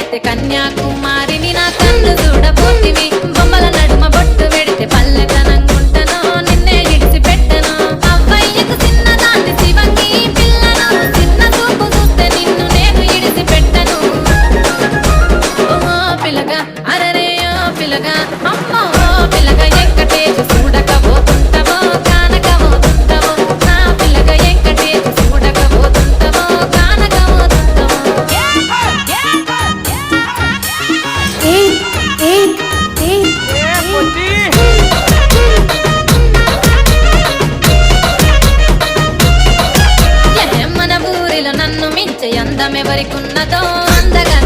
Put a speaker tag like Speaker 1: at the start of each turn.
Speaker 1: పెడితే కన్యాకుమారిని నా కన్ను చూడబోతివి బొమ్మల నడుమ బొట్టు పెడితే పల్లెతనంగుంటను నిన్నే ఇడిసి పెట్టను అవ్వయ్యకు చిన్నదాన్ని శివంగి పిల్లను చిన్న చూపు చూస్తే నిన్ను నేను ఇడిసి పెట్టను ఓ పిల్లగా అరరే ఓ పిల్లగా అమ్మో పిల్లగా ఎక్కటేసి చూడకపోతుంటావో కానకపోతుంటావో నా పిల్లగా ఎక్కటేసి చూడకపోతుంటావో కానకపోతుంటావో మన ఊరిలో నన్ను మించే అందం ఎవరికున్నదో అందగా